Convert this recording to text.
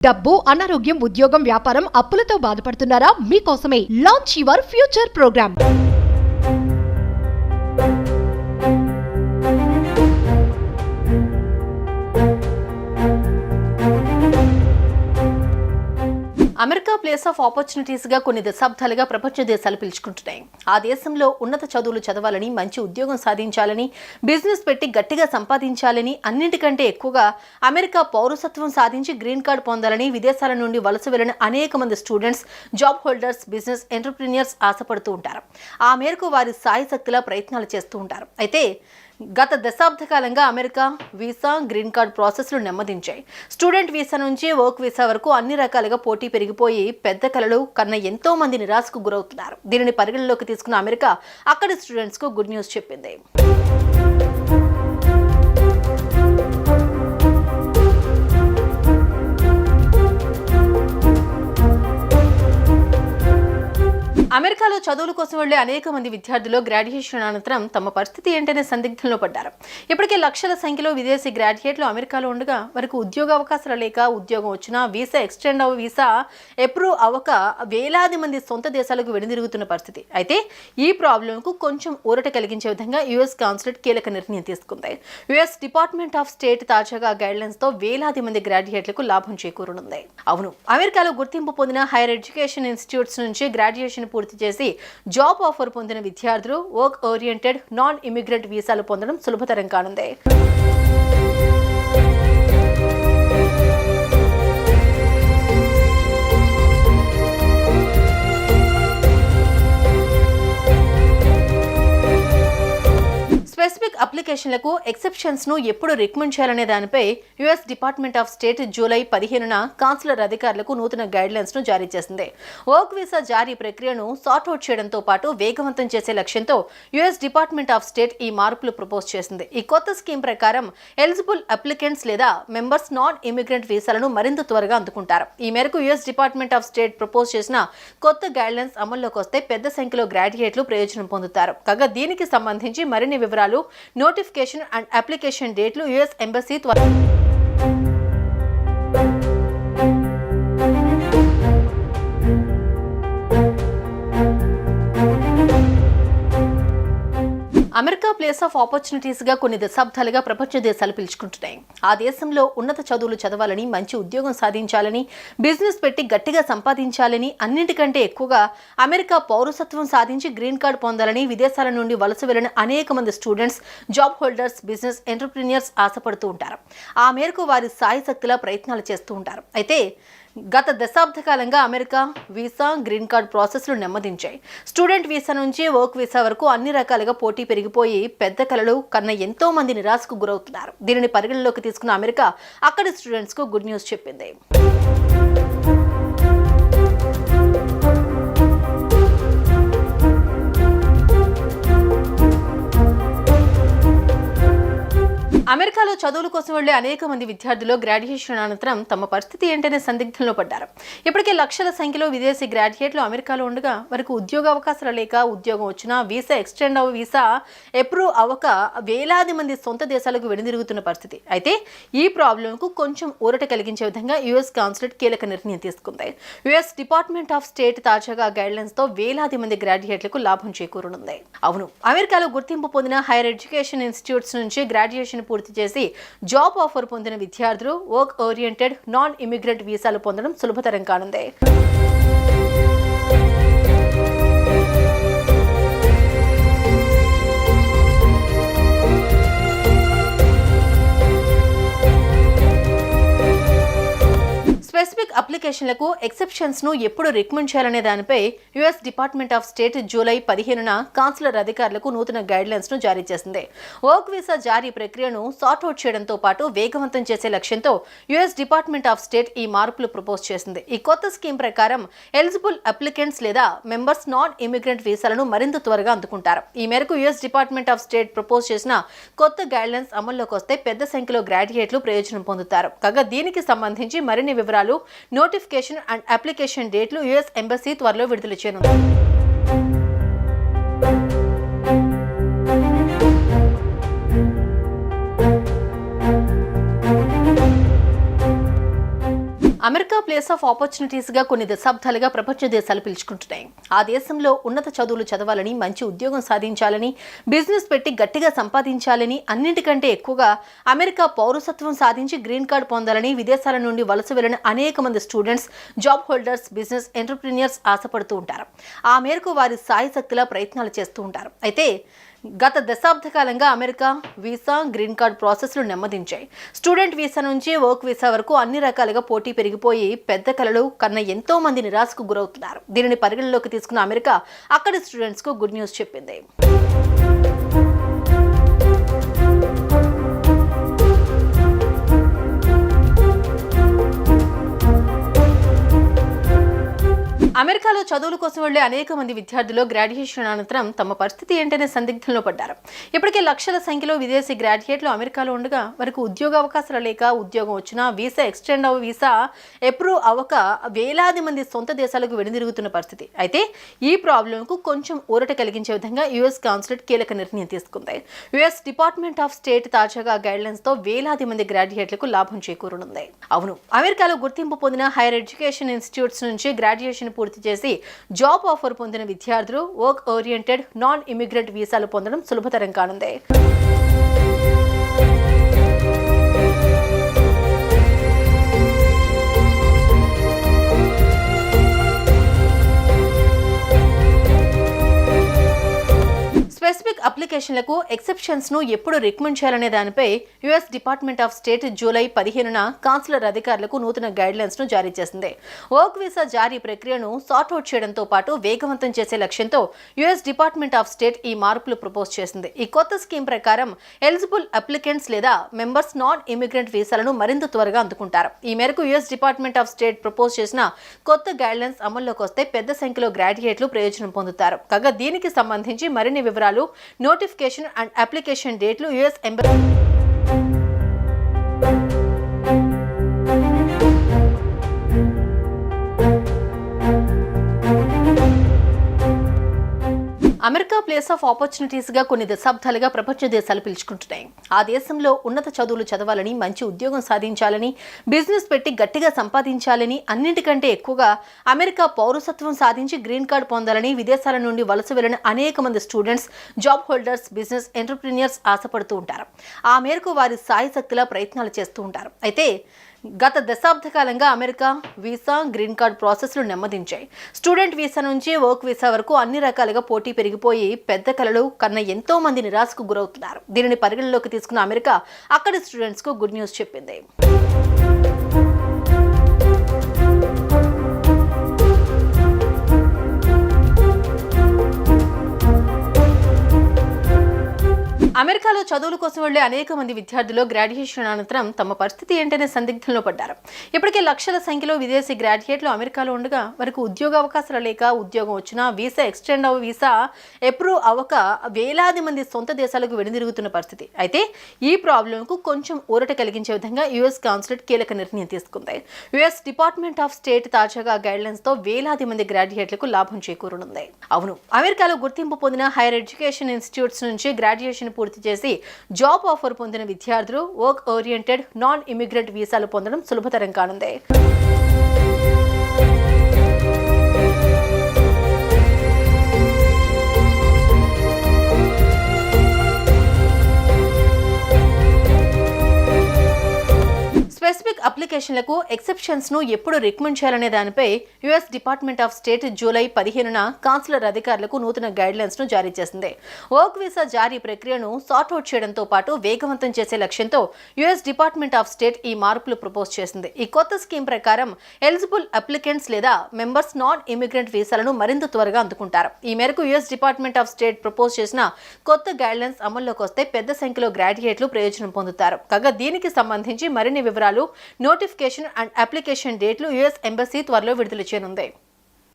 డబ్బు, అనారోగ్యం, ఉద్యోగం, వ్యాపారం, అప్పులతో బాధపడుతున్నారా? మీకోసమే launch your future programme. America place of opportunities గా కొన్ని దశాబ్దాలుగా ప్రపంచ దేశాలు పిలుచుకుంటున్నాయి. ఆ దేశంలో ఉన్నత చదువులు చదవాలని, మంచి ఉద్యోగం సాధించాలని, బిజినెస్ పెట్టి గట్టిగా సంపాదించాలని, అన్నింటికంటే ఎక్కువగా అమెరికా పౌరసత్వం సాధించి గ్రీన్ కార్డ్ పొందాలని విదేశాల నుండి వలస వెళ్లిన అనేక మంది students, job holders, business entrepreneurs ఆశపడుతూ ఉంటారు. ఆ మేరకు వారి సాయశక్తిలా ప్రయత్నాలు చేస్తూ ఉంటారు. అయితే గత దశాబ్ద కాలంగా అమెరికా వీసా, గ్రీన్ కార్డ్ ప్రాసెస్లు నెమ్మదించాయి. స్టూడెంట్ వీసా నుంచి వర్క్ వీసా వరకు అన్ని రకాలుగా పోటీ పెరిగిపోయి పెద్ద కలలు కన్నా ఎంతో మంది నిరాశకు గురవుతున్నారు. దీనిని పరిగణలోకి తీసుకున్న అమెరికా అక్కడి స్టూడెంట్స్ కు గుడ్ న్యూస్ చెప్పింది. అమెరికాలో చదువుల కోసం వెళ్లే అనేక మంది విద్యార్థులు గ్రాడ్యుయేషన్ అనంతరం తమ పరిస్థితి ఏంటనే సందిగ్ధంలో పడ్డారు. ఇప్పటికే లక్షల సంఖ్యలో విదేశీ గ్రాడ్యుయేట్లు అమెరికాలో ఉండగా వారికి ఉద్యోగ అవకాశాలు లేక, ఉద్యోగం వచ్చినా వీసా ఎక్స్టెండ్ వీసా అప్రూవ్ అవ్వక వేలాది మంది సొంత దేశాలకు వెనుదిరుగుతున్న పరిస్థితి. అయితే ఈ ప్రాబ్లంకు కొంచెం ఊరట కలిగించే విధంగా యుఎస్ కాన్సులేట్ కీలక నిర్ణయం తీసుకుంది. యుఎస్ డిపార్ట్మెంట్ ఆఫ్ స్టేట్ తాజాగా గైడ్లైన్స్ తో వేలాది మంది గ్రాడ్యుయేట్లకు లాభం చేకూరనుంది. అవును, అమెరికాలో గుర్తింపు పొందిన హైయర్ ఎడ్యుకేషన్ ఇన్స్టిట్యూట్స్ నుంచి గ్రాడ్యుయేషన్ పూర్తి చేసి జాబ్ ఆఫర్ పొందిన విద్యార్థులు వర్క్ ఓరియంటెడ్ నాన్ ఇమిగ్రెంట్ వీసాలు పొందడం సులభతరం కానుంది. స్పెసిఫిక్ అప్లికేషన్లకు ఎక్సెప్షన్స్ ను ఎప్పుడు రికమెండ్ చేయాలనే దానిపై US department of state July 15న కాన్సులర్ అధికారులకు నూతన గైడ్లైన్స్ ను జారీ చేసింది. వర్క్ వీసా జారీ ప్రక్రియను సార్ట్అవుట్ చేయడంతో పాటు వేగవంతం చేసే లక్ష్యంతో యుఎస్ డిపార్ట్మెంట్ ఆఫ్ స్టేట్ ఈ మార్పులు ప్రపోజ్ చేసింది. ఈ కొత్త స్కీమ్ ప్రకారం ఎలిజిబుల్ అప్లికెంట్స్ లేదా మెంబర్స్ నాన్ ఇమిగ్రెంట్ వీసాలను మరింత త్వరగా అందుకుంటారు. ఈ మేరకు US department of state propose చేసిన కొత్త గైడ్లైన్స్ అమల్లోకి వస్తే పెద్ద సంఖ్యలో గ్రాడ్యుయేట్లు ప్రయోజనం పొందుతారు. కాగా దీనికి సంబంధించి మరిన్ని వివరాలు, నోటిఫికేషన్ అండ్ అప్లికేషన్ డేట్లు US embassy America place of opportunities గా కొన్ని దశాబ్దాలుగా ప్రపంచ దేశాలు పిలుచుకుంటున్నాయి. ఆ దేశంలో ఉన్నత చదువులు చదవాలని, మంచి ఉద్యోగం సాధించాలని, బిజినెస్ పెట్టి గట్టిగా సంపాదించాలని, అన్నింటికంటే ఎక్కువగా అమెరికా పౌరసత్వం సాధించి గ్రీన్ కార్డ్ పొందాలని విదేశాల నుండి వలస వెళ్లిన అనేక మంది students, job holders, business entrepreneurs ఆశపడుతూ ఉంటారు. ఆ మేరకు వారి సాయశక్తిలా ప్రయత్నాలు చేస్తూ ఉంటారు. అయితే గత దశాబ్ద కాలంగా అమెరికా వీసా, గ్రీన్ కార్డ్ ప్రాసెస్లు నెమ్మదించాయి. స్టూడెంట్ వీసా నుంచి వర్క్ వీసా వరకు అన్ని రకాలుగా పోటీ పెరిగిపోయి పెద్ద కలలు కన్నా ఎంతో మంది నిరాశకు గురవుతున్నారు. దీనిని పరిగణలోకి తీసుకున్న అమెరికా అక్కడి స్టూడెంట్స్ కు గుడ్ న్యూస్ చెప్పింది. అమెరికాలో చదువుల కోసం వెళ్లే అనేక మంది విద్యార్థులు గ్రాడ్యుయేషన్ అనంతరం తమ పరిస్థితి ఏంటనే సందిగ్ధంలో పడ్డారు. ఇప్పటికే లక్షల సంఖ్యలో విదేశీ గ్రాడ్యుయేట్లు అమెరికాలో ఉండగా వారికి ఉద్యోగ అవకాశాలు లేక, ఉద్యోగం వచ్చినా వీసా ఎక్స్టెండ్ వీసా అప్రూవ్ అవ్వక వేలాది మంది సొంత దేశాలకు వెనుదిరుగుతున్న పరిస్థితి. అయితే ఈ ప్రాబ్లంకు కొంచెం ఊరట కలిగించే విధంగా యుఎస్ కాన్సులేట్ కీలక నిర్ణయం తీసుకుంది. యుఎస్ డిపార్ట్మెంట్ ఆఫ్ స్టేట్ తాజాగా గైడ్లైన్స్ తో వేలాది మంది గ్రాడ్యుయేట్లకు లాభం చేకూరనుంది. అవును, అమెరికాలో గుర్తింపు పొందిన హైయర్ ఎడ్యుకేషన్ ఇన్స్టిట్యూట్స్ నుంచి గ్రాడ్యుయేషన్ పూర్తి చేసి జాబ్ ఆఫర్ పొందిన విద్యార్థులు వర్క్ ఓరియంటెడ్ నాన్ ఇమిగ్రెంట్ వీసాలు పొందడం సులభతరం కానుంది. స్పెసిఫిక్ అప్లికేషన్లకు ఎక్సెప్షన్స్ ను ఎప్పుడు రికమెండ్ చేయాలనే దానిపై US department of state July 15న కాన్సులర్ అధికారులకు నూతన గైడ్లైన్స్ ను జారీ చేసింది. వర్క్ వీసా జారీ ప్రక్రియను సార్ట్అవుట్ చేయడంతో పాటు వేగవంతం చేసే లక్ష్యంతో యుఎస్ డిపార్ట్మెంట్ ఆఫ్ స్టేట్ ఈ మార్పులు ప్రపోజ్ చేసింది. ఈ కొత్త స్కీమ్ ప్రకారం ఎలిజిబుల్ అప్లికెంట్స్ లేదా మెంబర్స్ నాన్ ఇమిగ్రెంట్ వీసాలను మరింత త్వరగా అందుకుంటారు. ఈ మేరకు US department of state propose చేసిన కొత్త గైడ్లైన్స్ అమల్లోకి వస్తే పెద్ద సంఖ్యలో గ్రాడ్యుయేట్లు ప్రయోజనం పొందుతారు. కాగా దీనికి సంబంధించి మరిన్ని వివరాలు, నోటిఫికేషన్ అండ్ అప్లికేషన్ డేట్లు యుఎస్ ఎంబసీ త్వరలో విడుదల చేయనుంది. అమెరికా ప్లేస్ ఆఫ్ ఆపర్చునిటీస్ గా కొన్ని దశాబ్దాలుగా ప్రపంచ దేశాలు పిలుచుకుంటున్నాయి. ఆ దేశంలో ఉన్నత చదువులు చదవాలని, మంచి ఉద్యోగం సాధించాలని, బిజినెస్ పెట్టి గట్టిగా సంపాదించాలని, అన్నింటికంటే ఎక్కువగా అమెరికా పౌరసత్వం సాధించి గ్రీన్ కార్డ్ పొందాలని విదేశాల నుండి వలస వెళ్లిన అనేక మంది students, job holders, business entrepreneurs ఆశపడుతూ ఉంటారు. ఆ మేరకు వారి సాయశక్తిలా ప్రయత్నాలు చేస్తూ ఉంటారు. అయితే గత దశాబ్ద కాలంగా అమెరికా వీసా, గ్రీన్ కార్డ్ ప్రాసెస్లు నెమ్మదించాయి. స్టూడెంట్ వీసా నుంచి వర్క్ వీసా వరకు అన్ని రకాలుగా పోటీ పెరిగిపోయి పెద్ద కలలు కన్నా ఎంతో మంది నిరాశకు గురవుతున్నారు. దీనిని పరిగణలోకి తీసుకున్న అమెరికా అక్కడి స్టూడెంట్స్ కు గుడ్ న్యూస్ చెప్పింది. అమెరికాలో చదువుల కోసం వెళ్లే అనేక మంది విద్యార్థులు గ్రాడ్యుయేషన్ అనంతరం తమ పరిస్థితి ఏంటనే సందిగ్ధంలో పడ్డారు. ఇప్పటికే లక్షల సంఖ్యలో విదేశీ గ్రాడ్యుయేట్లు అమెరికాలో ఉండగా వారికి ఉద్యోగ అవకాశాలు లేక, ఉద్యోగం వచ్చినా వీసా ఎక్స్టెండ్ వీసా అప్రూవ్ అవ్వక వేలాది మంది సొంత దేశాలకు వెనుదిరుగుతున్న పరిస్థితి. అయితే ఈ ప్రాబ్లంకు కొంచెం ఊరట కలిగించే విధంగా యుఎస్ కాన్సులేట్ కీలక నిర్ణయం తీసుకుంది. యుఎస్ డిపార్ట్మెంట్ ఆఫ్ స్టేట్ తాజాగా గైడ్లైన్స్ తో వేలాది మంది గ్రాడ్యుయేట్లకు లాభం చేకూరనుంది. అవును, అమెరికాలో గుర్తింపు పొందిన హైయర్ ఎడ్యుకేషన్ ఇన్స్టిట్యూట్స్ నుంచి గ్రాడ్యుయేషన్ పూర్తి చేసి జాబ్ ఆఫర్ పొందిన విద్యార్థులు వర్క్ ఓరియంటెడ్ నాన్ ఇమిగ్రెంట్ వీసాలు పొందడం సులభతరం కానుంది. స్పెసిఫిక్ అప్లికేషన్లకు ఎక్సెప్షన్స్ ను ఎప్పుడు రికమెండ్ చేయాలనే దానిపై US department of state July 15న కాన్సులర్ అధికారులకు నూతన గైడ్లైన్స్ ను జారీ చేసింది. వర్క్ వీసా జారీ ప్రక్రియను సార్ట్అవుట్ చేయడంతో పాటు వేగవంతం చేసే లక్ష్యంతో యుఎస్ డిపార్ట్మెంట్ ఆఫ్ స్టేట్ ఈ మార్పులు ప్రపోజ్ చేసింది. ఈ కొత్త స్కీమ్ ప్రకారం ఎలిజిబుల్ అప్లికెంట్స్ లేదా మెంబర్స్ నాన్ ఇమిగ్రెంట్ వీసాలను మరింత త్వరగా అందుకుంటారు. ఈ మేరకు US department of state propose చేసిన కొత్త గైడ్లైన్స్ అమల్లోకి వస్తే పెద్ద సంఖ్యలో గ్రాడ్యుయేట్లు ప్రయోజనం పొందుతారు. కాగా దీనికి సంబంధించి మరిన్ని వివరాలు, నోటిఫికేషన్ అండ్ అప్లికేషన్ డేట్లు US embassy America place of opportunities గా కొన్ని దశాబ్దాలుగా ప్రపంచ దేశాలు పిలుచుకుంటున్నాయి. ఆ దేశంలో ఉన్నత చదువులు చదవాలని, మంచి ఉద్యోగం సాధించాలని, బిజినెస్ పెట్టి గట్టిగా సంపాదించాలని, అన్నింటికంటే ఎక్కువగా అమెరికా పౌరసత్వం సాధించి గ్రీన్ కార్డ్ పొందాలని విదేశాల నుండి వలస వెళ్లిన అనేక మంది students, job holders, business entrepreneurs ఆశపడుతూ ఉంటారు. ఆ మేరకు వారి సాయశక్తిలా ప్రయత్నాలు చేస్తూ ఉంటారు. అయితే గత దశాబ్ద కాలంగా అమెరికా వీసా, గ్రీన్ కార్డ్ ప్రాసెస్లు నెమ్మదించాయి. స్టూడెంట్ వీసా నుంచి వర్క్ వీసా వరకు అన్ని రకాలుగా పోటీ పెరిగిపోయి పెద్ద కలలు కన్నా ఎంతో మంది నిరాశకు గురవుతున్నారు. దీనిని పరిగణలోకి తీసుకున్న అమెరికా అక్కడి స్టూడెంట్స్ కు గుడ్ న్యూస్ చెప్పింది. అమెరికాలో చదువుల కోసం వెళ్లే అనేక మంది విద్యార్థులు గ్రాడ్యుయేషన్ అనంతరం తమ పరిస్థితి ఏంటనే సందిగ్ధంలో పడ్డారు. ఇప్పటికే లక్షల సంఖ్యలో విదేశీ గ్రాడ్యుయేట్లు అమెరికాలో ఉండగా వారికి ఉద్యోగ అవకాశాలు లేక, ఉద్యోగం వచ్చినా వీసా ఎక్స్టెండ్ వీసా అప్రూవ్ అవ్వక వేలాది మంది సొంత దేశాలకు వెనుదిరుగుతున్న పరిస్థితి. అయితే ఈ ప్రాబ్లంకు కొంచెం ఊరట కలిగించే విధంగా యుఎస్ కాన్సులేట్ కీలక నిర్ణయం తీసుకుంది. యుఎస్ డిపార్ట్మెంట్ ఆఫ్ స్టేట్ తాజాగా గైడ్లైన్స్ తో వేలాది మంది గ్రాడ్యుయేట్లకు లాభం చేకూరనుంది. అవును, అమెరికాలో గుర్తింపు పొందిన హైయర్ ఎడ్యుకేషన్ ఇన్స్టిట్యూట్స్ నుంచి గ్రాడ్యుయేషన్ పూర్తి చేసి జాబ్ ఆఫర్ పొందిన విద్యార్థులు వర్క్ ఓరియంటెడ్ నాన్ ఇమిగ్రెంట్ వీసాలు పొందడం సులభతరం కానుంది. స్పెసిఫిక్ అప్లికేషన్లకు ఎక్సెప్షన్స్ ను ఎప్పుడు రికమెండ్ చేయాలనే దానిపై US department of state July 15న కాన్సులర్ అధికారులకు నూతన గైడ్లైన్స్ ను జారీ చేసింది. వర్క్ వీసా జారీ ప్రక్రియను సార్ట్అవుట్ చేయడంతో పాటు వేగవంతం చేసే లక్ష్యంతో యుఎస్ డిపార్ట్మెంట్ ఆఫ్ స్టేట్ ఈ మార్పులు ప్రపోజ్ చేసింది. ఈ కొత్త స్కీమ్ ప్రకారం ఎలిజిబుల్ అప్లికెంట్స్ లేదా మెంబర్స్ నాన్ ఇమిగ్రెంట్ వీసాలను మరింత త్వరగా అందుకుంటారు. ఈ మేరకు US department of state propose చేసిన కొత్త గైడ్లైన్స్ అమల్లోకి వస్తే పెద్ద సంఖ్యలో గ్రాడ్యుయేట్లు ప్రయోజనం పొందుతారు. కాగా దీనికి సంబంధించి మరిన్ని వివరాలు, నోటిఫికేషన్ అండ్ అప్లికేషన్ డేట్లు యుఎస్ ఎంబసీ త్వరలో విడుదల చేయనుంది.